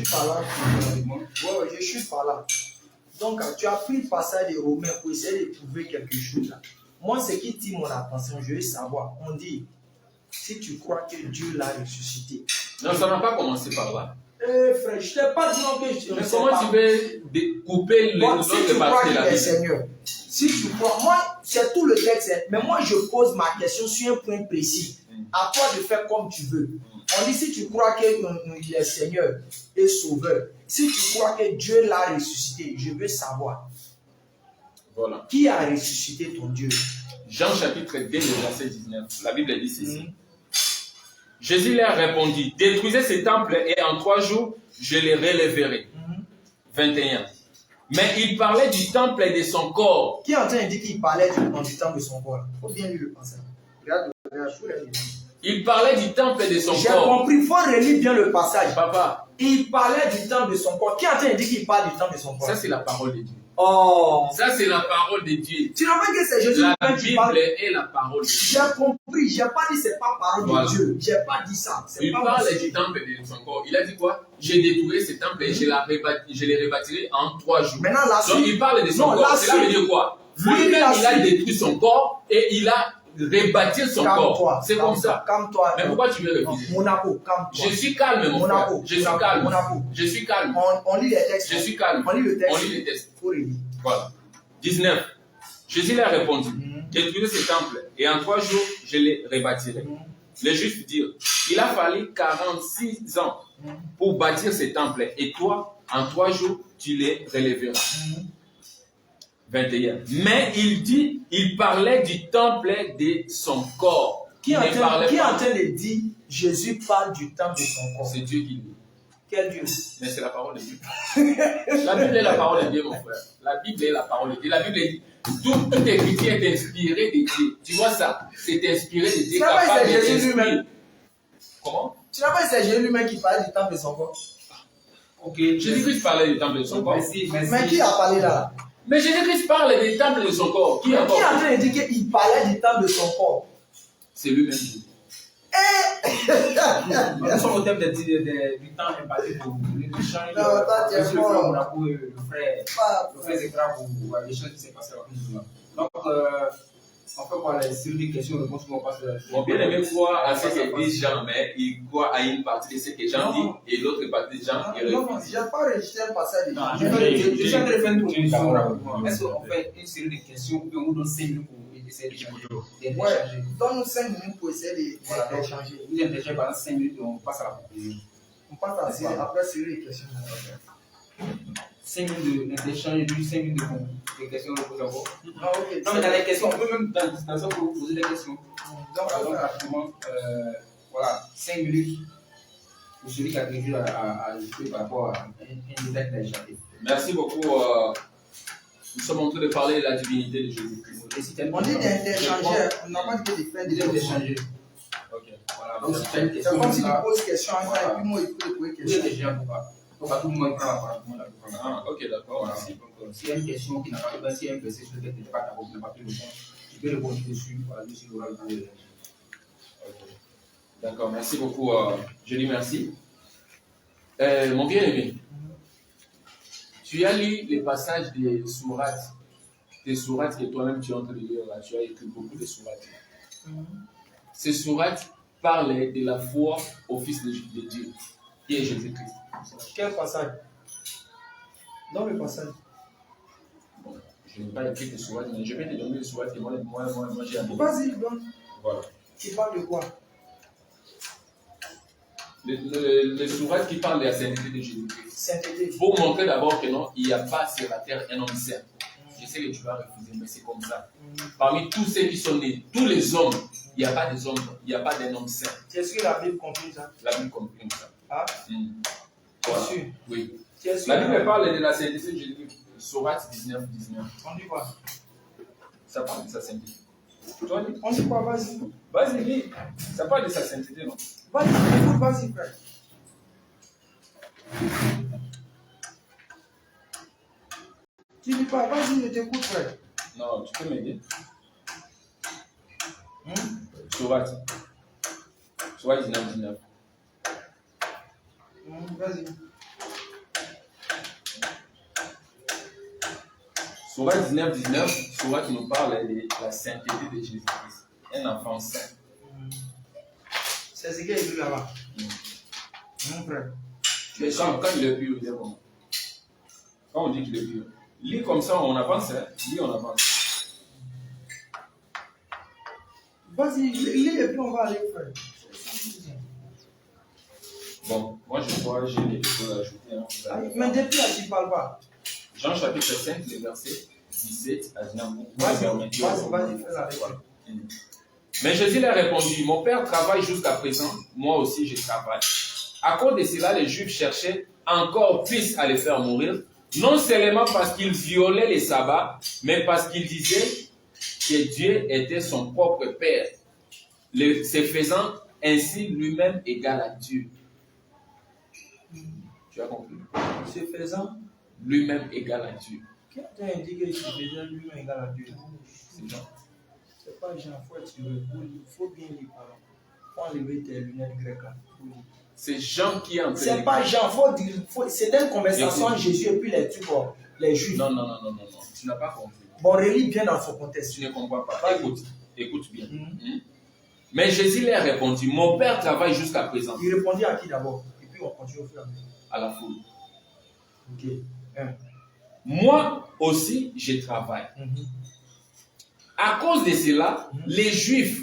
chute par là. Ouais, je chute par là. Donc, tu as pris le passage des Romains pour essayer de prouver quelque chose là. Moi, ce qui tire mon attention, je veux savoir. On dit, si tu crois que Dieu l'a ressuscité. Non, ça n'a pas commencé par là. Frère, je ne t'ai pas dit non que je. Mais comment tu veux couper les autres si tu crois parties de qu'il la est Bible? Seigneur, si tu crois, moi, c'est tout le texte, mais moi, je pose ma question sur un point précis. À toi de faire comme tu veux. On dit, si tu crois qu'il est Seigneur et Sauveur, si tu crois que Dieu l'a ressuscité, je veux savoir. Voilà. Qui a ressuscité ton Dieu? Jean chapitre 2, verset 19. La Bible dit ceci. Jésus leur répondit, détruisez ce temple et en 3 jours, je les relèverai. 21. Mais il parlait du temple et de son corps. Qui est en train de dire qu'il parlait du temple de son corps? Il faut bien lire le passage. Regarde, il parlait du temple et de son corps. J'ai compris, il faut relire bien le passage. Papa. Il parlait du temple de son corps. Qui est en train de dire qu'il parle du temple de son corps? Ça, c'est la parole de Dieu. Oh. Ça, c'est la parole de Dieu. Tu n'as pas dit que c'est Jésus la qui parle. La Bible est la parole de Dieu. J'ai compris. Je n'ai pas dit que ce n'est pas parole de Dieu. Je n'ai pas dit ça. Il parle du temple et de son corps. Il a dit quoi? J'ai détruit ce temple et je les rebâtirai en 3 jours. Maintenant, la suite. Donc, il parle de son corps. Cela veut dire quoi? Lui-même, il a détruit son corps et il a rebâti son corps. C'est comme ça. Calme-toi. Mais pourquoi tu veux refuser? Monaco, calme-toi. Je suis calme, mon frère. Je suis calme. Je suis calme. On lit les textes. Je suis calme. On lit le texte. On lit les textes. Faut relire. Voilà. 19. Jésus leur a répondu, détruisez ce temple et en 3 jours, je les rebâtirai. Les Juifs dirent, il a fallu 46 ans pour bâtir ce temple et toi, en 3 jours, tu les relèveras. 21. Mais il parlait du temple de son corps. Qui est en train de dire, Jésus parle du temple de son corps? C'est Dieu qui dit. Quel Dieu? Mais c'est la parole de Dieu. La Bible est la parole de Dieu, mon frère. La Bible est la parole de Dieu. La Bible dit, toute écriture est inspirée de Dieu. Tu vois ça? C'est inspiré de Dieu. C'est Jésus lui-même. Comment? Tu n'as pas dit que c'est Jésus lui-même qui parlait du temple de son corps? Ok. Jésus-Christ parlait du temple de son corps. Mais qui a parlé là? Mais Jésus-Christ parle du temple de son corps. Qui est en train de dire qu'il parlait du temple de son corps? C'est lui-même. Nous sommes au thème du temps imparti pour l'échange. Le frère Zétra pour l'échange qui s'est passé avec nous. Donc, on peut voir les séries de questions-réponses qu'on passe. On bien aimé croire à ce que dit Jean, mais il croit à une partie de ce que Jean dit et l'autre partie de Jean. Non, je n'ai pas enregistré un passage. Je suis en train de faire une proposition. Est-ce qu'on fait une série de questions ou on donne 5 minutes pour essayer d'échanger? Donne-nous 5 minutes pour essayer d'échanger. Vous êtes déjà pendant 5 minutes, on passe à la proposition. On passe à la série, après série de questions. 5 minutes d'échange, 5 minutes de questions reposées encore. Ah, ok. Non, mais dans les questions, on peut même dans ça pour vous poser des questions. Donc, rapidement, voilà, 5 minutes pour celui qui a quelque chose à ajouter par rapport à un détail qu'il a échappé. Merci beaucoup. Nous sommes en train de parler de la divinité de Jésus-Christ. On dit d'échanger, on n'a pas dit de faire d'échanger. Ok. Voilà, donc si tu as une question, c'est comme si tu poses question et puis moi il peut poser question. Vous êtes déjà pour pas tout le monde prend la parole. Ah, ok, d'accord. Voilà. Donc, s'il y a une question qui n'a pas été, s'il y a un verset sur lequel tu n'as pas pu répondre, tu peux répondre dessus. Voilà, dessus, il aura le temps de répondre. D'accord, merci beaucoup. Je dis merci. Mon bien-aimé, tu as lu les passages des sourates que toi-même tu es en train de lire là. Tu as écrit beaucoup de sourates. Ces sourates parlaient de la foi au Fils de Dieu, qui est Jésus-Christ. Quel passage? Dans le passage. Bon, je n'ai pas écrit de sourates, mais je vais te donner les sourates que moi j'ai appris. Vas-y, donc. Voilà. Tu parles de quoi? Les sourates qui parlent de la sainteté de Jésus-Christ. Pour montrer d'abord que non, il n'y a pas sur la terre un homme saint. Je sais que tu vas refuser, mais c'est comme ça. Parmi tous ceux qui sont nés, tous les hommes, il n'y a pas des hommes, il n'y a pas d'un homme saint. Est-ce que la Bible comprend ça? La Bible comprend ça. Ah? Voilà. Sûr? Oui. La Bible parle de la sainteté de Jésus-Christ. Sourate 19. On dit quoi? Ça parle de sa sainteté. On dit quoi? Vas-y. Vas-y, dis. Ça parle de sa sainteté, non? Vas-y, frère. Tu dis pas, vas-y, je t'écoute, frère. Non, tu peux m'aider. Sourate 19. Vas-y. Sourate 19, Sourate qui nous parle de la sainteté de Jésus-Christ. Un enfant saint. C'est ce qu'il y a écrit là-bas. Mon frère. Mais quand il est pur, il est bon. Quand on dit qu'il est pur, lis comme ça, on avance. Hein? Lis, on avance. Vas-y, lis et puis on va aller, frère. Bon, moi je crois, j'ai des choses à ajouter. Hein. Mais depuis là, tu ne parles pas. Jean chapitre 5, le verset 17 à 19. Vas-y, fais la lecture. Mais Jésus leur répondit, mon père travaille jusqu'à présent, moi aussi je travaille. À cause de cela, les Juifs cherchaient encore plus à les faire mourir, non seulement parce qu'ils violaient les sabbats, mais parce qu'ils disaient que Dieu était son propre père, se faisant ainsi lui-même égal à Dieu. Tu as compris? Se faisant lui-même égal à Dieu. Qui a dit que se faisant lui-même égal à Dieu? C'est Jean. C'est pas Jean, il faut bien lire. Il faut enlever tes lunettes grecques là. C'est Jean qui est en train de... C'est pas Jean, c'est une conversation entre Jésus et puis les Juifs. Non, tu n'as pas compris. Bon, relis bien dans son contexte. Tu ne comprends pas. Écoute bien. Mais Jésus leur répondit, mon père travaille jusqu'à présent. Il répondit à qui d'abord? Et puis on continue au fur et à mesure. À la foule. Ok. Moi aussi, je travaille. À cause de cela, les Juifs,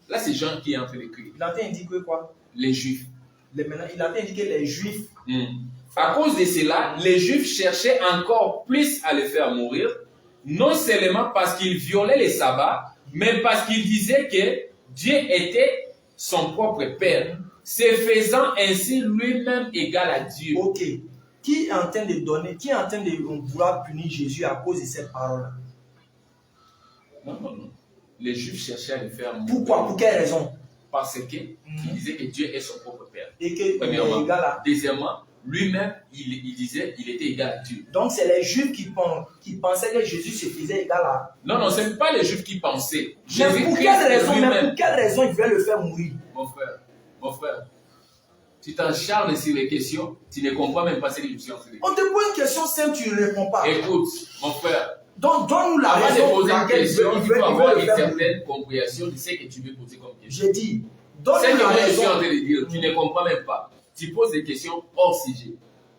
là c'est Jean qui est en train d'écrire. Il a indiqué quoi? Les Juifs. Il a indiqué les Juifs. À cause de cela, les Juifs cherchaient encore plus à les faire mourir, non seulement parce qu'ils violaient les sabbats, mais parce qu'ils disaient que Dieu était son propre Père, se faisant ainsi lui-même égal à Dieu. Ok. Qui est en train de vouloir punir Jésus à cause de cette parole-là? Non. Les Juifs cherchaient à le faire mourir. Pourquoi? Pour quelle raison? Parce qu'ils disaient que Dieu est son propre Père. Et que premièrement. Il est égal à... Deuxièmement, lui-même, il disait qu'il était égal à Dieu. Donc c'est les Juifs qui pensaient que Jésus se faisait égal à... Non, ce n'est pas les Juifs qui pensaient. Mais pour quelle raison ils voulaient le faire mourir? Mon frère, tu t'encharnes sur les questions, tu ne comprends même pas ces questions. On te pose une question simple, tu ne réponds pas. Écoute, mon frère. Donc, donne-nous la raison pour laquelle il faut avoir une certaine mourir. compréhension de ce que tu veux poser comme question. J'ai dit, donne-nous la raison. Je suis en train de dire, tu ne comprends même pas. Tu poses des questions hors sujet.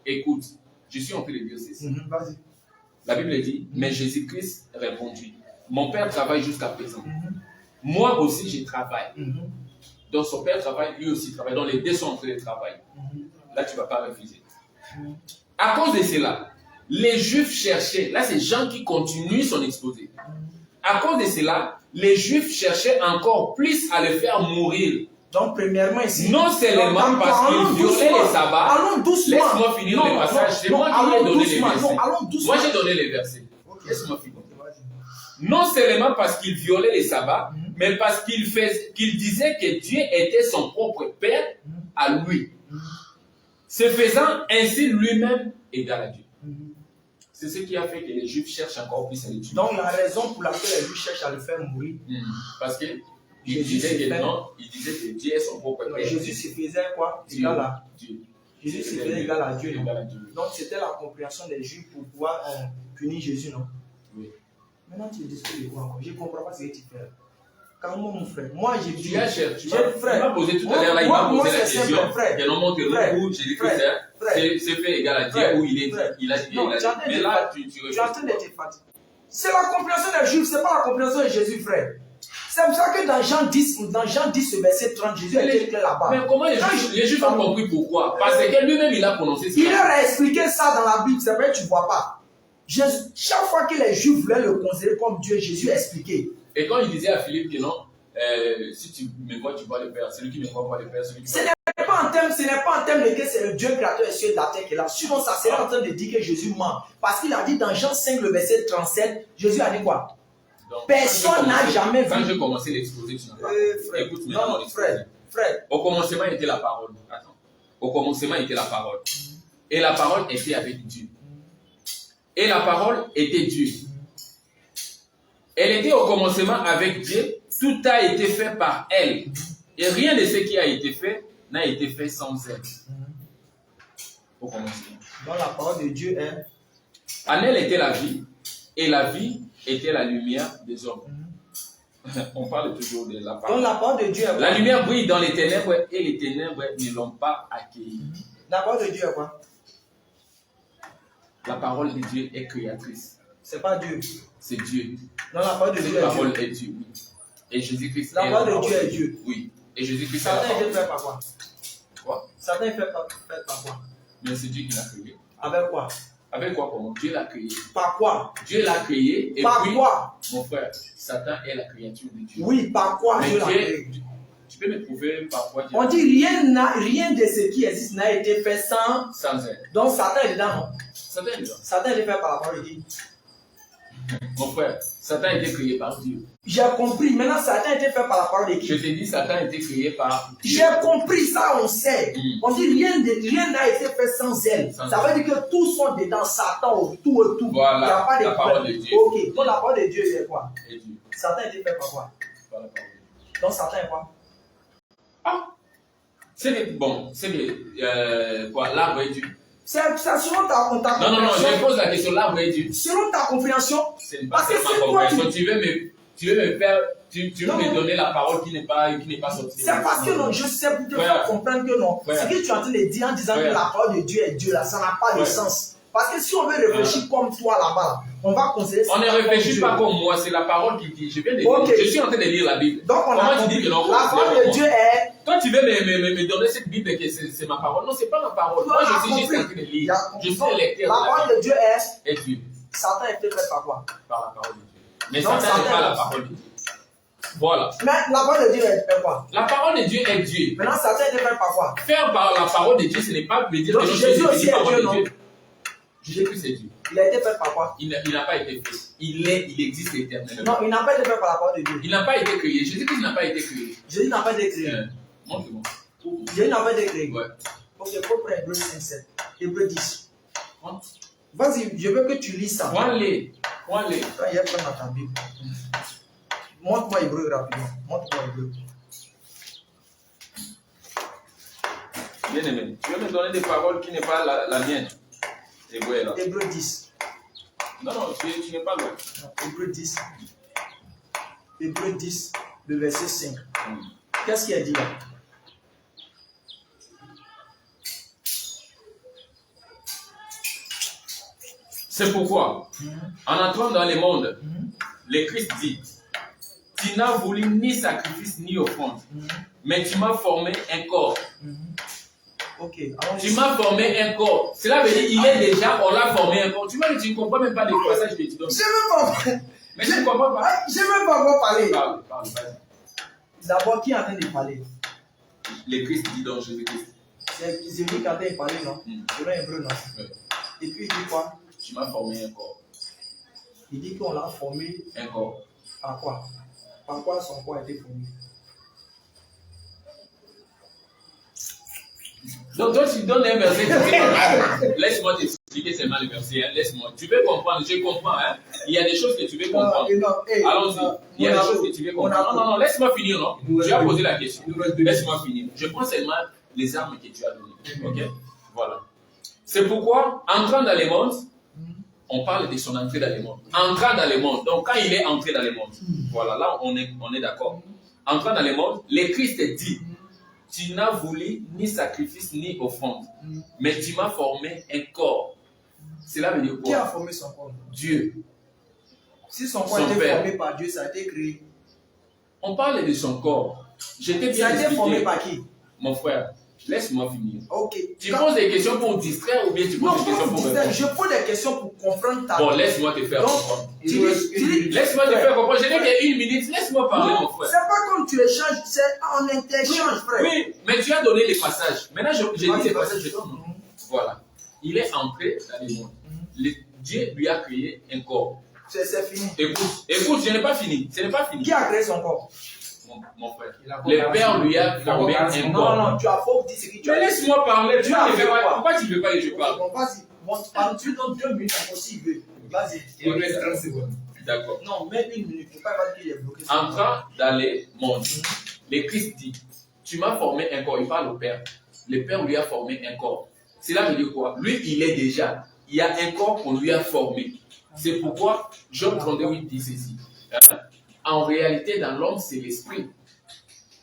Écoute, je suis en train de dire ceci. Vas-y. La Bible dit, mais Jésus-Christ répondit, mon père travaille jusqu'à présent. Moi aussi, je travaille. Donc son père travaille, lui aussi travaille. Donc les deux sont en train de travailler. Là, tu ne vas pas refuser. À cause de cela, les Juifs cherchaient, là c'est Jean qui continue son exposé. À cause de cela, les Juifs cherchaient encore plus à le faire mourir. Donc premièrement ici, non seulement parce qu'ils violaient les sabbats. Allons doucement. Laisse-moi finir le passage. C'est moi qui ai donné les versets. Moi j'ai donné les versets. Okay. Laisse-moi finir. Non seulement parce qu'ils violaient les sabbats, mais parce qu'ils disaient que Dieu était son propre Père à lui, se faisant ainsi lui-même égal à Dieu. C'est ce qui a fait que les Juifs cherchent encore plus à le tuer. Donc la raison pour laquelle les Juifs cherchent à le faire mourir, parce que il disait que Dieu est son propre Père. Jésus se faisait quoi? Égal à Dieu. Jésus se faisait égal à Dieu. Donc c'était la compréhension des Juifs pour pouvoir punir Jésus, non? Oui. Maintenant tu discutes de quoi encore? Je ne comprends pas ce que tu fais. Quand moi, mon frère, moi j'ai dit. Tu m'as posé tout à l'heure, là, il m'a posé la question. Que non montre où Jésus-Christ s'est fait égal à Dieu, où il a dit. Mais là, tu es en train de te fatiguer. C'est la compréhension des Juifs, ce n'est pas la compréhension de Jésus, frère. C'est pour ça que dans Jean 10, verset 30, Jésus a été là-bas. Mais comment les Juifs ont compris pourquoi? Parce que lui-même, il a prononcé ça. Il leur a expliqué ça dans la Bible, c'est vrai que tu ne vois pas. Chaque fois que les Juifs voulaient le considérer comme Dieu, Jésus a expliqué. Et quand il disait à Philippe que non, si tu me vois, tu vois le Père. Celui qui me voit, voit le Père. Ce n'est pas en termes de que c'est le Dieu créateur des cieux et de la terre qui est là. Sinon, ça serait en train de dire que Jésus ment. Parce qu'il a dit dans Jean 5, le verset 37, Jésus a dit quoi? Donc, personne n'a jamais vu. Quand j'ai commencé l'exposé, tu n'as pas. Écoute, maintenant, mon frère. Au commencement était la parole. Attends. Au commencement était la parole. Et la parole était avec Dieu. Et la parole était Dieu. Elle était au commencement avec Dieu. Tout a été fait par elle. Et rien de ce qui a été fait n'a été fait sans elle. Au commencement. Donc la parole de Dieu est... En elle était la vie. Et la vie était la lumière des hommes. On parle toujours de la parole. Donc la parole de Dieu est quoi? La lumière brille dans les ténèbres et les ténèbres ne l'ont pas accueillie. La parole de Dieu est quoi? La parole de Dieu est créatrice. C'est pas Dieu. C'est Dieu. Non, la parole de Dieu Cette est parole Dieu. est Dieu. Oui. Et Jésus-Christ La est parole la de Dieu est parole. Dieu. Oui. Et Jésus-Christ est la Satan parole. était fait par quoi? Quoi? Satan est fait par quoi? Mais c'est Dieu qui l'a créé. Avec quoi? Avec quoi comment? Dieu l'a créé. Par quoi? Dieu l'a créé. Et Par puis, quoi? mon frère, Satan est la créature de Dieu. Oui, par quoi Mais Dieu l'a créé? tu peux me prouver par quoi Dieu On l'a dit rien de ce qui existe n'a été fait sans. sans elle. Donc Satan est dedans, non? Satan est dedans. Satan est fait par la parole de Dieu. Mon frère, Satan a été créé par Dieu. J'ai compris. Maintenant, Satan a été fait par la parole de Je Dieu. t'ai dit, Satan a été créé par Dieu. J'ai compris ça, on sait. Mm. On dit rien n'a été fait sans elle. Sans Ça veut dire que tous sont dedans, Satan, tout et tout. Voilà, Il n'y a pas de la parole problème. de Dieu. Ok, donc la parole de Dieu est quoi? Et Dieu. Satan a été fait par quoi? Par la parole de Dieu. Donc Satan est quoi? Ah! C'est quoi? L'arbre est Dieu. C'est selon ta Non, compréhension. je pose la question, l'arbre est Dieu. Selon ta compréhension. Ce n'est pas Parce que ma c'est toi compréhension. Tu veux me faire, tu veux Non, me non. donner la parole qui n'est pas sortie. C'est parce que non, je sais pour te Ouais. faire comprendre que non. Ouais. Ce que tu es en train de dire en disant Ouais. que la parole de Dieu est Dieu, là, ça n'a pas de Ouais. sens. Parce que si on veut réfléchir comme toi là-bas, on va considérer On ne Satan comme réfléchit Dieu. pas comme moi, c'est la parole qui dit. Je viens de lire. Ok. Je suis en train de lire la Bible. Donc on a Comment tu compris. dis que non? La parole de Dieu est. Toi, tu veux me donner cette Bible que c'est ma parole. Non, c'est pas ma parole. Moi, je suis juste en train de Il y lire. a Je suis compris. le lecteur La de la parole Bible. de Dieu est. Et Dieu, Satan est fait par quoi? par la parole de Dieu. Mais Donc, Satan n'est Satan- pas la parole de Dieu. Voilà. Mais la parole de Dieu est quoi? La parole de Dieu est Dieu. Maintenant, Satan est fait par quoi? Faire par la parole de Dieu, ce n'est pas me dire Donc, que je Jésus suis aussi défini est parole Dieu, de non? Dieu. Jésus-Christ c'est Dieu. Il a été fait par quoi? Il n'a pas été fait. Il existe éternellement. Non, il n'a pas été fait par la parole de Dieu. Il n'a pas été créé. Jésus-Christ n'a pas été créé. Jésus n'a pas été créé. Montre-moi. Jésus n'a pas été créé. Ouais. Ok, il faut prendre Hébreu 5, 7. Hébreu 10. Prends- Vas-y, je veux que tu lis ça. Prends-les. Prends-les. Quand il y a pas dans ta Bible. Montre-moi Hébreu rapidement. Montre-moi Hébreu. Bien aimé. Tu veux me donner des paroles qui n'est pas la mienne. Et ouais, là. Hébreu 10. Non, tu n'es pas loin. Non, Hébreu 10. Hébreu 10, le verset 5. Qu'est-ce qu'il a dit là? C'est pourquoi, en entrant dans le monde, le Christ dit, tu n'as voulu ni sacrifice ni offrande, mais tu m'as formé un corps. Ok. Tu m'as formé un corps. Cela veut dire qu'il est déjà, on l'a formé un corps. Tu vois que tu ne comprends même pas des passages que tu donnes. Je veux pas. Mais tu ne comprends pas. Je veux pas encore parler. Parle, vas-y. D'abord, qui est en train de parler? Le Christ dit dans Jésus-Christ. C'est lui qui est en train de parler, non? C'est vrai, Hébreu, non? Ouais. Et puis il dit quoi? Tu m'as formé un corps. Il dit qu'on l'a formé Un corps. par quoi? Par quoi son corps a été formé? Donc toi tu donnes un verset, tu dis, laisse-moi t'expliquer seulement le verset, hein. Laisse-moi. Tu veux comprendre, je comprends. Hein. Il y a des choses que tu veux comprendre. Allons-y. Il y a des choses que tu veux comprendre. Non, laisse-moi finir, non. Tu as posé la question. Laisse-moi finir. Je prends seulement les armes que tu as données. Ok? Voilà. C'est pourquoi, entrant dans le monde, on parle de son entrée dans le monde. Entrant dans le monde. Donc quand il est entré dans le monde, voilà, là on est d'accord. Entrant dans le monde, le Christ dit, tu n'as voulu ni sacrifice ni offrande, mais tu m'as formé un corps. Cela veut dire quoi? Qui a formé son corps? Dieu. Si son corps a été formé par Dieu, ça a été créé. On parle de son corps. Je t'ai Ça bien a été formé expliqué. par qui? Mon frère, laisse-moi finir. Ok. Tu poses des questions pour distraire ou bien tu Non, poses des questions pour répondre? je pose des questions pour comprendre ta. Bon, laisse-moi te faire Donc, comprendre. Laisse-moi te faire comprendre. Je n'ai qu'une minute. Laisse-moi parler, mon frère. C'est pas comme tu échanges, c'est en interchange, frère. Oui, mais tu as donné les passages. Maintenant, j'ai Vas-y, dit les vas-y. passages, je donne. Voilà. Il est entré dans le monde. Dieu lui a créé un corps. C'est fini. Écoute, je n'ai pas fini. Ce n'est pas fini. Qui a créé son corps? Mon frère. Le Père lui a formé un corps. Non, tu as faux dit ce que tu as Mais dit. laisse-moi parler. Tu as fait quoi? Pourquoi tu ne veux pas que je parle? Bon, vas-y. Bon, parle-tu dans 2 minutes encore s'il veut. Vas-y. Il reste 30 secondes. D'accord. Non, même 1 minute. Il ne faut pas dire qu'il est bloqué. Entrant dans le monde, le Christ dit, tu m'as formé un corps. Il parle au Père. Le Père lui a formé un corps. Cela veut dire quoi? Lui, il est déjà il y a un corps qu'on lui a formé. C'est pourquoi Job 38 dit ceci. Hein? En réalité, dans l'homme, c'est l'esprit.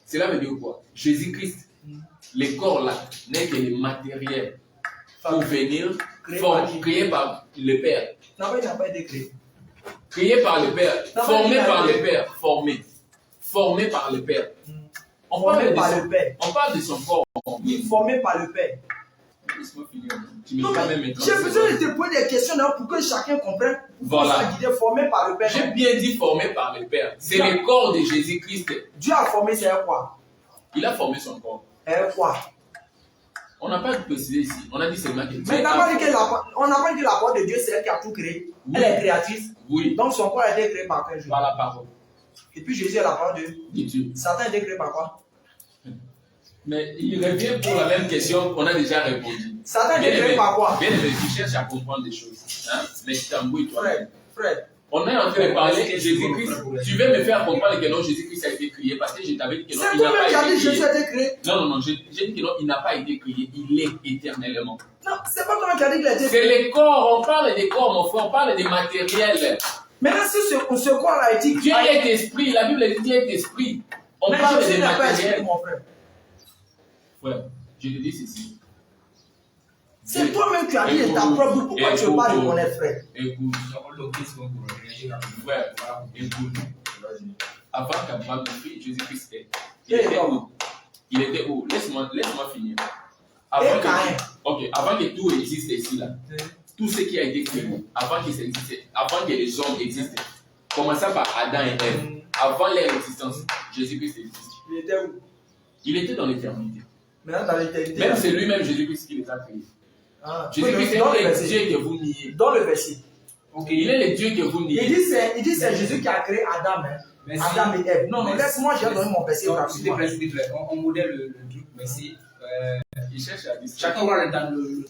Cela veut dire quoi? Jésus-Christ, les corps là, n'est que le matériel pour venir créé par le Père. Non, il n'a pas été créé. Créé par le Père, formé par le Père, formé par le Père. On parle de son corps. Formé par le Père. Non, j'ai besoin de te poser des questions pour que chacun comprenne. Voilà. Formé par le Père. J'ai bien dit formé par le Père. C'est le corps de Jésus-Christ. Dieu a formé, c'est quoi? Il a formé son corps. Quoi? On n'a pas précisé ici. On a dit seulement que Dieu. Mais on n'a pas dit que la parole de Dieu, c'est elle qui a tout créé. Oui. Elle est créatrice. Oui. Donc son corps a été créé par quel jour? Par la parole. Et puis Jésus est la parole de Dieu. Satan a été créé par quoi? Mais il revient pour la même question qu'on a déjà répondu. Satan a été créé par quoi? Bien aimé, tu cherches à comprendre des choses. Hein? Mais tu t'embrouilles toi. Fred. On est en train de parler de Jésus-Christ. Tu veux me faire comprendre que non, Jésus-Christ a été créé parce que je t'avais dit que non, il n'a pas été créé. C'est toi-même qui as dit Jésus a été créé. Non, j'ai dit que non, il n'a pas été créé. Il est éternellement. Non, c'est pas toi qui as dit qu'il a été créé. C'est les corps, on parle des corps, mon frère, on parle des matériels. Maintenant, si ce corps a été créé. Dieu est esprit, la Bible dit Dieu est esprit. On parle des matériels. Mon frère. Ouais, je te dis ceci. C'est toi-même qui as dit de ta propre bouche. Pourquoi tu ne veux pas reconnaître, frère? Écoute. Ouais, écoute. Avant qu'Abraham prie, Jésus-Christ est. Il était où? Laisse-moi finir. Avant que tout existe ici, là, tout ce qui a été créé, avant que les hommes existent, commençant par Adam et Ève, avant leur existence, Jésus-Christ existe. Il était où? Il était dans l'éternité. Maintenant, dans l'éternité. Même c'est lui-même Jésus-Christ qui les a créés. Jésus-Christ est le Dieu que vous niez. Dans le verset. Il est le Dieu que vous niez. Il dit c'est Jésus qui a créé Adam. Adam et Ève. Non, laisse-moi, j'ai donné mon verset rapidement. On modèle le truc, merci. Il cherche à dire. Chacun va dans le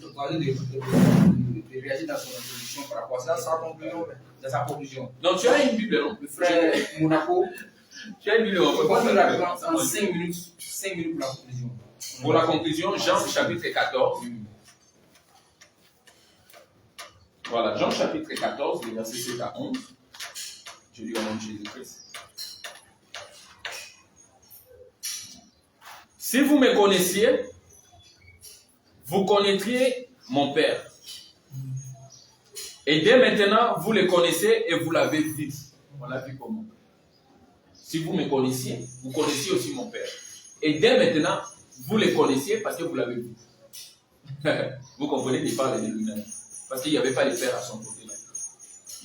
de réagir dans son introduction par rapport à sa conclusion. Donc tu as une Bible, non? Le frère Monaco. Tu as une Bible, on en 5 minutes pour la conclusion. Pour la conclusion, Jean chapitre 14. Voilà, Jean chapitre 14, les versets 7 à 11. Je lis au nom de Jésus-Christ. Si vous me connaissiez, vous connaîtriez mon Père. Et dès maintenant, vous le connaissez et vous l'avez vu. On l'a vu comment? Si vous me connaissiez, vous connaissiez aussi mon Père. Et dès maintenant, vous le connaissiez parce que vous l'avez vu. Vous comprenez qu'il parle de lui-même. Parce qu'il n'y avait pas de Père à son côté là.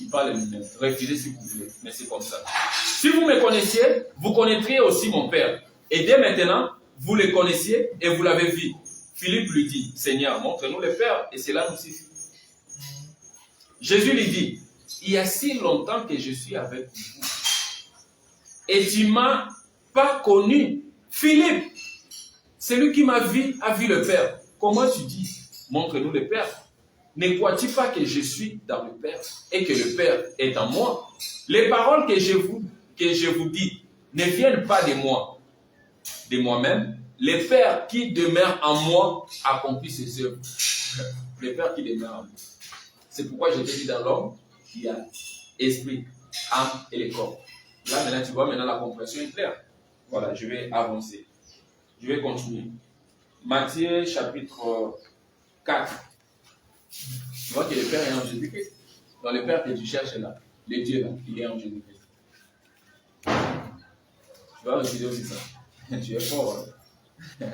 Il parle de lui-même. Refusez si vous voulez, mais c'est comme ça. Si vous me connaissiez, vous connaîtriez aussi mon Père. Et dès maintenant, vous le connaissiez et vous l'avez vu. Philippe lui dit, Seigneur, montre-nous le Père et cela nous suffit. Jésus lui dit, il y a si longtemps que je suis avec vous et tu ne m'as pas connu. Philippe, celui qui m'a vu a vu le Père. Comment tu dis, montre-nous le Père? Ne crois-tu pas que je suis dans le Père et que le Père est en moi? Les paroles que je vous dis ne viennent pas de moi, de moi-même. Le Père qui demeure en moi accomplit ses œuvres. Le Père qui demeure en moi. C'est pourquoi je t'ai dit dans l'homme, il y a esprit, âme et le corps. Là maintenant tu vois, maintenant la compréhension est claire. Voilà, je vais avancer. Je vais continuer. Matthieu chapitre 4. Tu vois que le Père est en Jésus-Christ. Dans le Père que tu cherches là, le Dieu là, il est en Jésus-Christ. Tu vas refuser aussi ça. Tu es fort. Hein?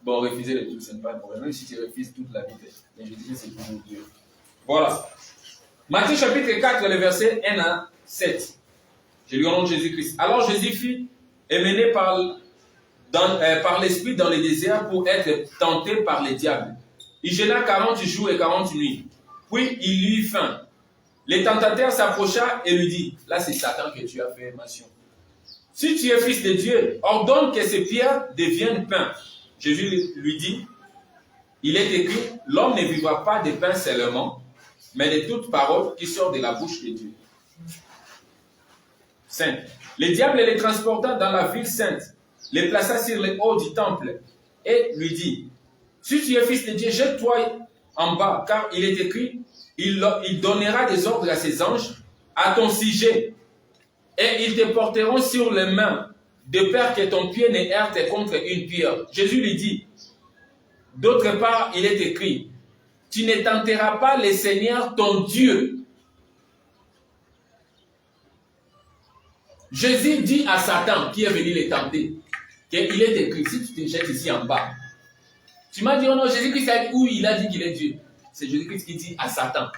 Bon, refuser le tout, ce n'est pas un problème. Même si tu refuses toute la vie, mais Jésus-Christ c'est toujours Dieu. Voilà. Matthieu chapitre 4, le verset 1 à 7. Je lui nom de Jésus-Christ. Alors Jésus fut mené par l'Esprit dans le désert pour être tenté par les diables. Il jeûna 40 jours et 40 nuits. Puis il eut faim. Le tentateur s'approcha et lui dit, là c'est Satan que tu as fait mention. Si tu es fils de Dieu, ordonne que ces pierres deviennent pain. Jésus lui dit, il est écrit, l'homme ne vivra pas de pain seulement, mais de toute parole qui sort de la bouche de Dieu. 5. Le diable les transporta dans la ville sainte, les plaça sur les hauts du temple et lui dit, si tu es fils de Dieu, jette-toi en bas, car il est écrit, il donnera des ordres à ses anges à ton sujet, et ils te porteront sur les mains, de peur que ton pied ne heurte contre une pierre. Jésus lui dit, d'autre part, il est écrit, tu ne tenteras pas le Seigneur ton Dieu. Jésus dit à Satan, qui est venu le tenter, qu'il est écrit, si tu te jettes ici en bas, tu m'as dit, oh non, Jésus-Christ a dit, où il a dit qu'il est Dieu. C'est Jésus-Christ qui dit à Satan,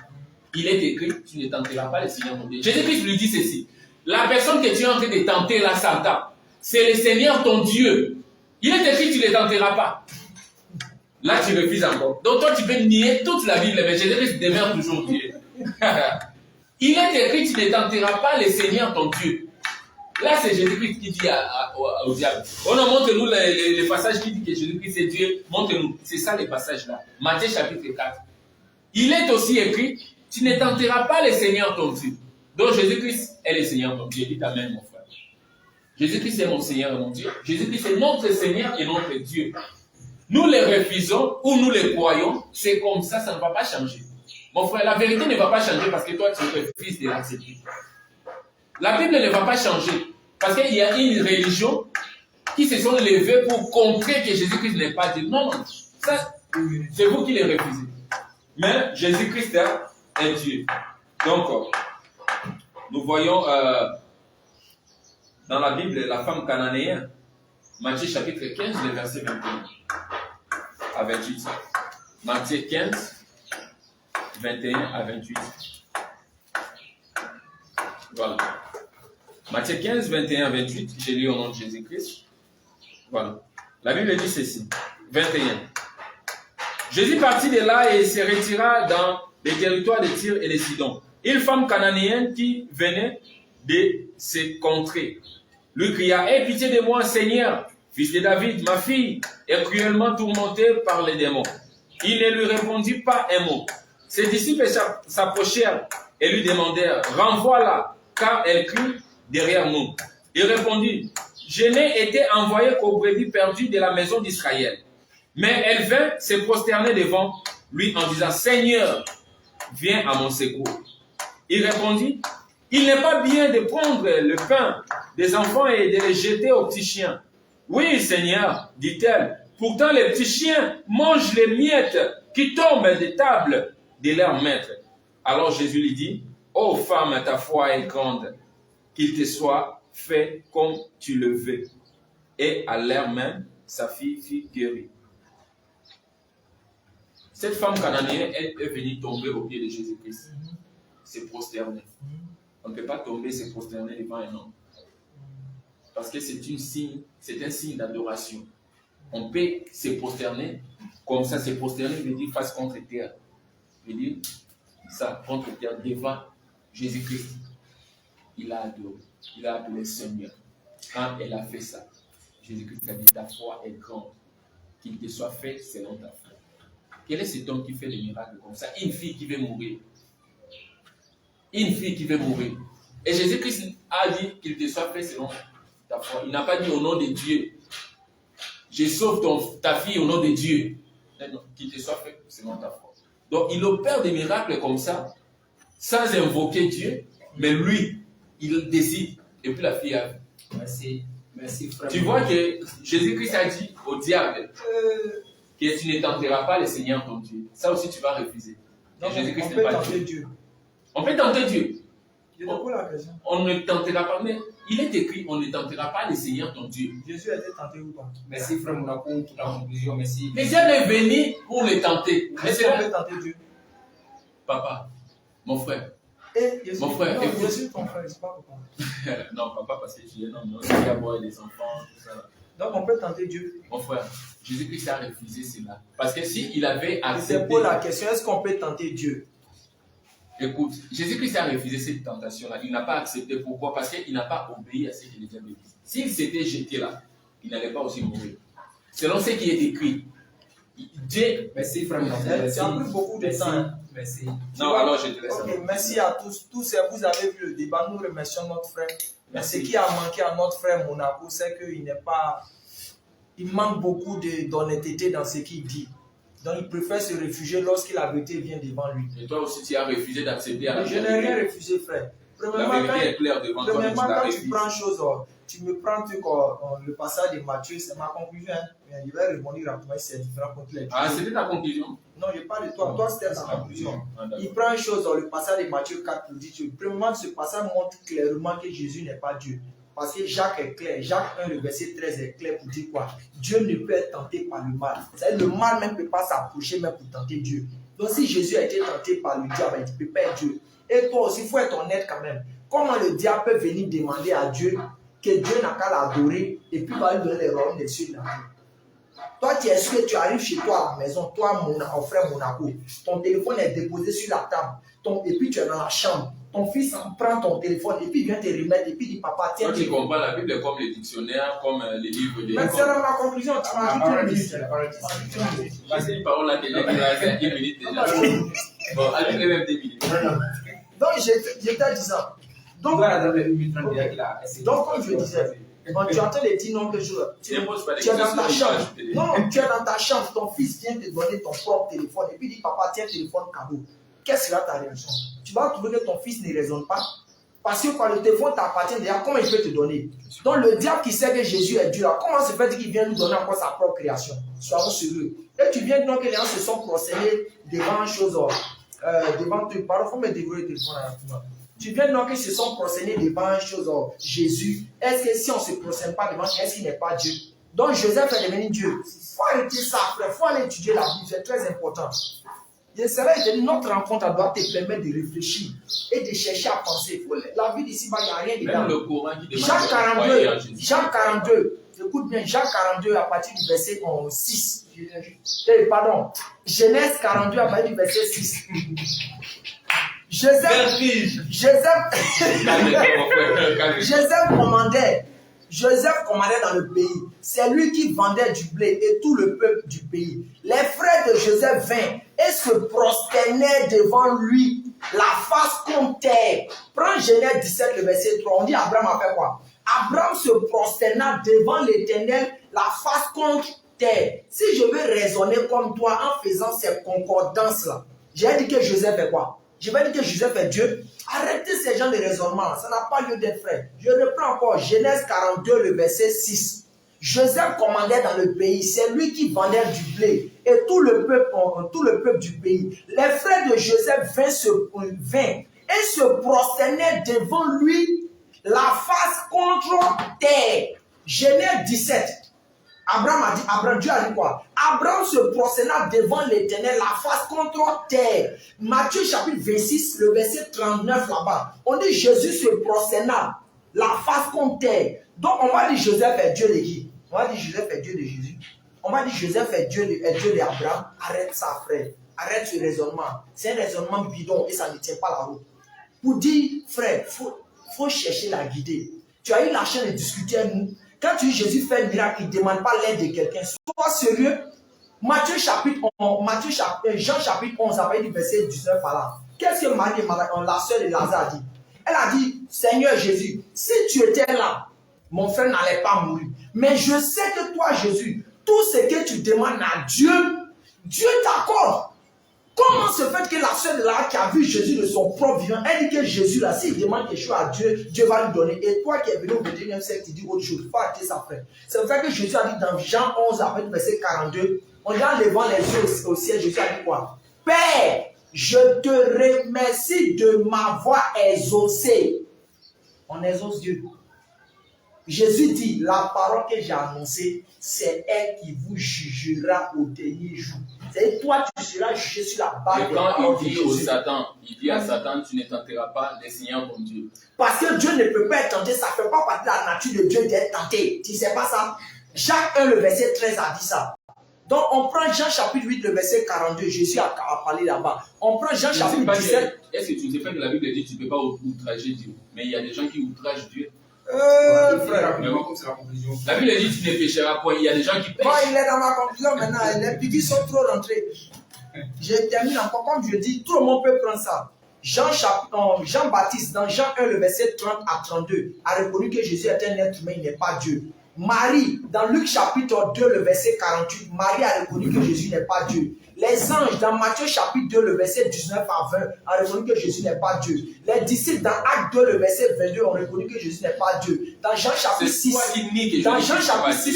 il est écrit, tu ne tenteras pas le Seigneur ton Dieu. Jésus-Christ lui dit ceci, la personne que tu es en train de tenter là, Satan, c'est le Seigneur ton Dieu. Il est écrit, tu ne le tenteras pas. Là, tu refuses encore. Donc toi, tu peux nier toute la Bible, mais Jésus-Christ demeure toujours Dieu. Il est écrit, tu ne tenteras pas le Seigneur ton Dieu. Là, c'est Jésus-Christ qui dit au diable. Oh non, montre-nous les passages qui dit que Jésus-Christ est Dieu. Montre-nous. C'est ça les passages là. Matthieu chapitre 4. Il est aussi écrit, tu ne tenteras pas le Seigneur ton Dieu. Donc Jésus-Christ est le Seigneur ton Dieu. Dis amen, mon frère. Jésus-Christ est mon Seigneur et mon Dieu. Jésus-Christ est notre Seigneur et notre Dieu. Nous les refusons ou nous les croyons, c'est comme ça ne va pas changer. Mon frère, la vérité ne va pas changer parce que toi, tu refuses de l'accepter. La Bible ne va pas changer parce qu'il y a une religion qui se sont levées pour contrer que Jésus-Christ n'est pas Dieu. Non, non, ça, c'est vous qui les refusez. Mais Jésus-Christ est Dieu. Donc, nous voyons dans la Bible la femme cananéenne, Matthieu chapitre 15, le verset 21 à 28. Matthieu 15, 21 à 28. Voilà. Matthieu 15, 21 à 28, j'ai lu au nom de Jésus-Christ. Voilà. La Bible dit ceci. 21. Jésus partit de là et se retira dans les territoires de Tyr et de Sidon. Une femme cananéenne qui venait de ces contrées lui cria, « Aie pitié de moi, Seigneur, fils de David, ma fille est cruellement tourmentée par les démons. » Il ne lui répondit pas un mot. Ses disciples s'approchèrent et lui demandèrent, « Renvoie-la, car elle crie derrière nous. » Il répondit, « Je n'ai été envoyé qu'aux brebis perdues de la maison d'Israël. » Mais elle vint se prosterner devant lui en disant, « Seigneur, viens à mon secours. » Il répondit, « Il n'est pas bien de prendre le pain des enfants et de les jeter aux petits chiens. » « Oui, Seigneur, dit-elle, pourtant les petits chiens mangent les miettes qui tombent des tables de leurs maîtres. » Alors Jésus lui dit, « Ô femme, ta foi est grande, qu'il te soit fait comme tu le veux. » Et à l'heure même, sa fille fut guérie. Cette femme cananéenne, elle est venue tomber au pied de Jésus-Christ, se prosterner. On ne peut pas tomber, se prosterner devant un homme. Parce que c'est un signe d'adoration. On peut se prosterner, comme ça, se prosterner veut dire face contre terre. Veut dire ça, contre terre, devant Jésus-Christ. Il a adoré, il a appelé Seigneur. Quand elle a fait ça, Jésus-Christ a dit, ta foi est grande, qu'il te soit fait selon ta foi. Quel est cet homme qui fait des miracles comme ça? Une fille qui veut mourir. Une fille qui veut mourir. Et Jésus-Christ a dit qu'il te soit fait selon ta foi. Il n'a pas dit au nom de Dieu. Je sauve ta fille au nom de Dieu. Non, qu'il te soit fait selon ta foi. Donc il opère des miracles comme ça, sans invoquer Dieu, mais lui, il décide. Et puis la fille a vu. Merci. Merci, frère. Tu vois que Jésus-Christ a dit au diable que tu ne tenteras pas le Seigneur ton Dieu. Ça aussi, tu vas refuser. Donc, on peut tenter Dieu. On peut tenter Dieu. On ne tentera pas, mais il est écrit, on ne tentera pas le Seigneur ton Dieu. Jésus a été tenté ou pas? Merci, frère Monaco, pour la conclusion. Merci. Mais Dieu est venu pour le tenter. Mais c'est on peut tenter Dieu. Papa, mon frère. Mon frère, non, je suis ton frère, c'est pas papa. Non, papa, parce que tu es un homme, il y a avoir des enfants, tout ça. Donc on peut tenter Dieu. Mon frère, Jésus-Christ a refusé cela. Parce que s'il avait accepté. C'est pour la question, est-ce qu'on peut tenter Dieu? Écoute, Jésus-Christ a refusé cette tentation-là. Il n'a pas accepté. Pourquoi? Parce qu'il n'a pas obéi à ce qu'il était dit. S'il s'était jeté là, il n'allait pas aussi mourir. Selon ce qui est écrit, Dieu. Merci, frère. C'est en plus beaucoup de temps. Merci. Non, alors je te laisse. Ok, merci à tous. Tous, vous avez vu le débat. Nous remercions notre frère. Mais ce qui a manqué à notre frère Monaco, c'est qu'il n'est pas. Il manque beaucoup d'honnêteté dans ce qu'il dit. Donc il préfère se réfugier lorsque la vérité vient devant lui. Et toi aussi, tu as refusé d'accepter à la Je n'ai rien refusé, frère. La vérité est claire devant toi, mais tu l'as quand refusé. tu prends chose, tu me prends le passage de Matthieu, c'est ma conclusion. Hein. Je vais rebondir rapidement si c'est différent contre les. Ah, c'était ta conclusion? Non, je parle de toi. Toi, c'était ta conclusion. Ah, il prend une chose dans le passage de Matthieu 4 pour dire que, premièrement, ce passage montre clairement que Jésus n'est pas Dieu. Parce que Jacques est clair. Jacques 1, le verset 13 est clair pour dire quoi? Dieu ne peut être tenté par le mal. C'est-à-dire le mal même ne peut pas s'approcher même pour tenter Dieu. Donc si Jésus a été tenté par le diable, il ne peut pas être Dieu. Et toi aussi, il faut être honnête quand même. Comment le diable peut venir demander à Dieu que Dieu n'a qu'à l'adorer et puis va lui donner les royaumes des cieux de la terre? Toi, tu es sûr que tu arrives chez toi à la maison, toi, mon frère Monaco, ton téléphone est déposé sur la table, et puis tu es dans la chambre. Ton fils prend ton téléphone et puis vient te remettre et puis dit papa, tiens. Toi, tu comprends, la Bible est comme les dictionnaires, comme les livres de. Mais c'est dans ma conclusion, tu m'as ajouté une minute. Parce que une parole là, déjà, c'est 1 minute déjà. Bon, allez, même 2 minutes. Donc, j'étais disant. Donc, comme je disais, quand tu entends les dire non que tu es dans ta chambre. Non, tu es dans ta chambre, ton fils vient te donner ton propre téléphone et puis dit papa, tiens, téléphone cadeau. Quelle sera ta réaction? Tu vas trouver que ton fils ne raisonne pas. Parce que quand le téléphone t'appartient déjà, comment il peut te donner? Donc le diable qui sait que Jésus est Dieu, comment se fait qu'il vient nous donner encore sa propre création? Soyons sérieux. Et tu viens donc que les gens se sont procédés devant une chose, devant eux. Pardon, il faut me dévoiler le téléphone rapidement. Tu viens donc qu'ils se sont procédés devant une chose, Jésus. Est-ce que si on ne se procède pas devant, est-ce qu'il n'est pas Dieu? Donc Joseph est devenu Dieu. Il faut arrêter ça, frère. Il faut aller étudier la Bible, c'est très important. Et c'est là que notre rencontre doit te permettre de réfléchir et de chercher à penser. La vie d'ici, il n'y a rien dedans. Même le Coran qui demande Jacques 42, écoute bien, Jacques 42 à partir du verset 6. Pardon, Genèse 42 à partir du verset 6. Joseph commandait dans le pays. C'est lui qui vendait du blé et tout le peuple du pays. Les frères de Joseph vinrent et se prosternaient devant lui, la face contre terre. Prends Genèse 17, le verset 3. On dit Abraham a fait quoi? Abraham se prosterna devant l'Éternel, la face contre terre. Si je veux raisonner comme toi en faisant ces concordances-là, j'ai dit que Joseph est quoi? Je vais dire que Joseph est Dieu. Arrêtez ces gens de raisonnement. Ça n'a pas lieu d'être frère. Je reprends encore Genèse 42, le verset 6. Joseph commandait dans le pays. C'est lui qui vendait du blé. Et tout le peuple du pays. Les frères de Joseph vinrent et se prosternaient devant lui, la face contre terre. Genèse 17. Dieu a dit quoi? Abraham se prosterna devant l'Éternel, la face contre terre. Matthieu chapitre 26, le verset 39 là-bas. On dit Jésus se prosterna, la face contre terre. Donc on va dire Joseph est Dieu de qui? On va dire Joseph est Dieu de Jésus. On va dire Joseph est Dieu d'Abraham. Arrête ça, frère. Arrête ce raisonnement. C'est un raisonnement bidon et ça ne tient pas la route. Pour dire, frère, faut chercher la guider. Tu as eu la chance de discuter avec nous. Quand tu dis Jésus fait un miracle, il ne demande pas l'aide de quelqu'un. Sois sérieux. Jean chapitre 11, à partir du verset 19 par là. Qu'est-ce que Marie, la sœur de Lazare, a dit? Elle a dit, Seigneur Jésus, si tu étais là, mon frère n'allait pas mourir. Mais je sais que toi, Jésus, tout ce que tu demandes à Dieu, Dieu t'accorde. Comment se fait que la sœur de Lazare qui a vu Jésus de son propre vivant, elle dit que Jésus là, s'il demande quelque chose à Dieu, Dieu va lui donner. Et toi qui es venu au 21e siècle, tu dis autre chose. Il faut arrêter ça, frère. C'est pour ça que Jésus a dit dans Jean 11, après le verset 42, en levant les yeux au ciel, Jésus a dit quoi? Père, je te remercie de m'avoir exaucé. On exauce Dieu. Jésus dit, la parole que j'ai annoncée, c'est elle qui vous jugera au dernier jour. C'est toi, tu seras jugé sur la base de la parole de Jésus. Il dit à Satan, tu ne tenteras pas les Seigneurs ton Dieu. Parce que Dieu ne peut pas être tenté, ça ne fait pas partie de la nature de Dieu d'être tenté. Tu ne sais pas ça? Jacques 1, le verset 13 a dit ça. Donc on prend Jean chapitre 8, le verset 42, Jésus a parlé là-bas. On prend Jean chapitre 17. Est-ce que tu ne sais pas que la Bible dit que tu ne peux pas outrager Dieu? Mais il y a des gens qui outragent Dieu. Frère, comme c'est la conclusion. La Bible dit que tu ne pécheras point. Il y a des gens qui pêchent. Bon, il est dans ma conclusion maintenant. Les petits sont trop rentrés. Je termine encore. Comme je dis, tout le monde peut prendre ça. Jean-Baptiste, dans Jean 1, le verset 30 à 32, a reconnu que Jésus est un être humain, il n'est pas Dieu. Marie, dans Luc chapitre 2, le verset 48, Marie a reconnu que Jésus n'est pas Dieu. Les anges, dans Matthieu chapitre 2, le verset 19 à 20, ont reconnu que Jésus n'est pas Dieu. Les disciples, dans Acte 2, le verset 22, ont reconnu que Jésus n'est pas Dieu. Dans Jean chapitre 6,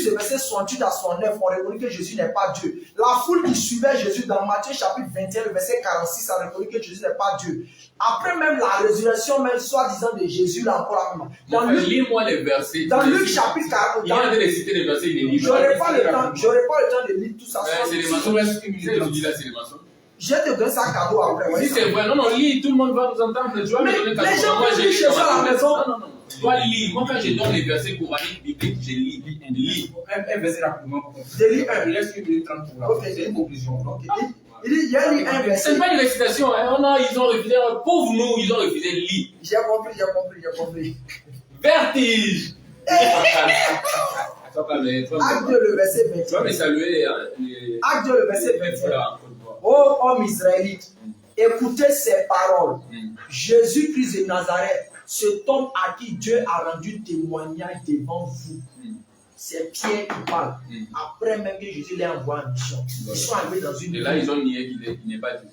le verset 68 à 69, ont reconnu que Jésus n'est pas Dieu. La foule qui suivait Jésus, dans Matthieu chapitre 21, le verset 46, a reconnu que Jésus n'est pas Dieu. Après même la résurrection, même soi-disant de Jésus, là encore la même. Lis-moi les versets. Dans Luc chapitre 40, il y a des cités des versets, il est libre. J'aurais pas le temps de lire tout ça. C'est des mensonges. Tu dis là, c'est des mensonges. Je te donne ça cadeau après. Si c'est vrai, non, lis, tout le monde va nous entendre. Tu vas me donner cadeau. Les gens vont chez ça à la maison. Non. Toi, lis. Moi, quand je donne les versets coraniques, bibliques, je lis. Un verset rapidement. Je lis un. Il laisse 1 minute 30 pour là. Ok. C'est une conclusion. Il dit, il y a lu un verset. C'est pas une récitation. Ils ont refusé. Pauvre nous, ils ont refusé. Lis. J'ai compris. Vertige. Acte 2, le verset 21. Tu vas me saluer. Acte 2, le verset 21. Ô homme israélite, écoutez ces paroles. Jésus-Christ de Nazareth, cet homme à qui Dieu a rendu témoignage devant vous. C'est Pierre qui parle. Après même que Jésus l'ait envoyé en mission. Ils sont arrivés dans une... Et là, ils ont nié qu'il n'est pas Dieu.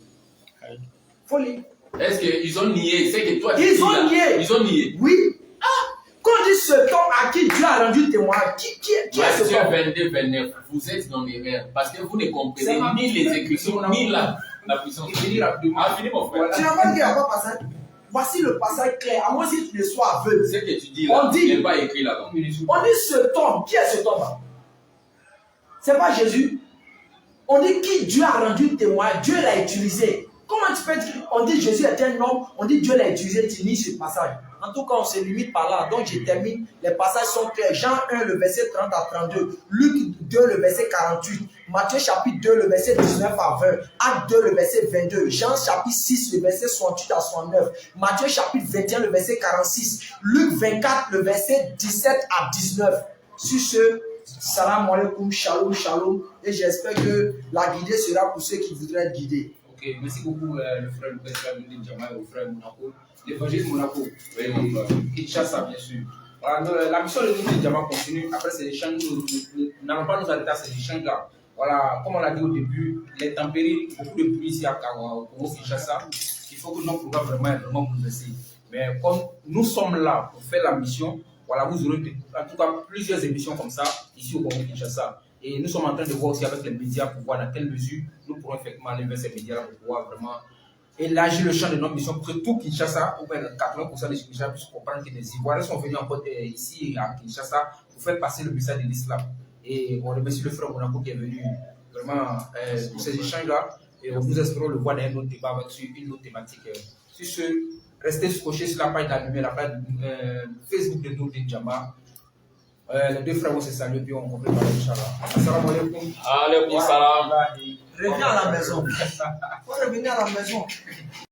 Faut lire. Est-ce qu'ils ont nié? C'est que toi, Ils ont nié. Ils ont nié. Oui. Quand on dit cet homme à qui Dieu a rendu témoignage, qui est ce homme? 22, 29, vous êtes dans l'erreur parce que vous ne comprenez ni les Écritures, ni la puissance. Finis mon frère. Tu n'as pas dit qu'il n'y a pas passage. Voici le passage clair, à moins que tu ne sois aveugle. Ce que tu dis là, il n'est pas écrit là-bas. On dit cet homme, qui est cet homme-là? C'est pas Jésus. On dit qui Dieu a rendu témoin, Dieu l'a utilisé. Comment tu peux dire, on dit Jésus est un homme, on dit Dieu l'a utilisé, tu lis ce passage. En tout cas, on se limite par là. Donc, je termine. Les passages sont clairs. Jean 1, le verset 30 à 32. Luc 2, le verset 48. Matthieu chapitre 2, le verset 19 à 20. Acte 2, le verset 22. Jean chapitre 6, le verset 68 à 69. Matthieu chapitre 21, le verset 46. Luc 24, le verset 17 à 19. Sur ce, salam alaikum, shalom, shalom. Et j'espère que la guidée sera pour ceux qui voudraient être guidés. Ok, merci beaucoup le frère Louis Djama et le frère Monaco. L'évangile Monaco, Kinshasa bien sûr. Voilà, la mission de Louis Djama continue. Après ces échanges, nous n'allons pas nous arrêter à ces échanges-là. Voilà, comme on l'a dit au début, les tempéries, beaucoup de pluie ici à Congo Kinshasa. Il faut que notre programme vraiment progresse. Mais comme nous sommes là pour faire la mission, voilà, vous aurez en tout cas plusieurs émissions comme ça ici au Congo Kinshasa. Et nous sommes en train de voir aussi avec les médias pour voir dans quelle mesure nous pourrons effectivement aller vers ces médias pour pouvoir vraiment élargir le champ de notre mission pour que tout Kinshasa, ou bien 80% des Kinshasa puissent comprendre que les Ivoiriens sont venus encore ici à Kinshasa pour faire passer le message de l'islam. Et on remercie le frère Monaco qui est venu vraiment pour ces échanges-là. Et nous espérons le voir dans un autre débat avec une autre thématique. Sur ce, restez scotchés sur la page d'Allumé, la page Facebook de Nourdin Djama. Les deux frères vont se saluer puis on va préparer Inch'Allah. Assalamu alaikum. Alaikum salam. Reviens à la maison. Faut revenir à la maison.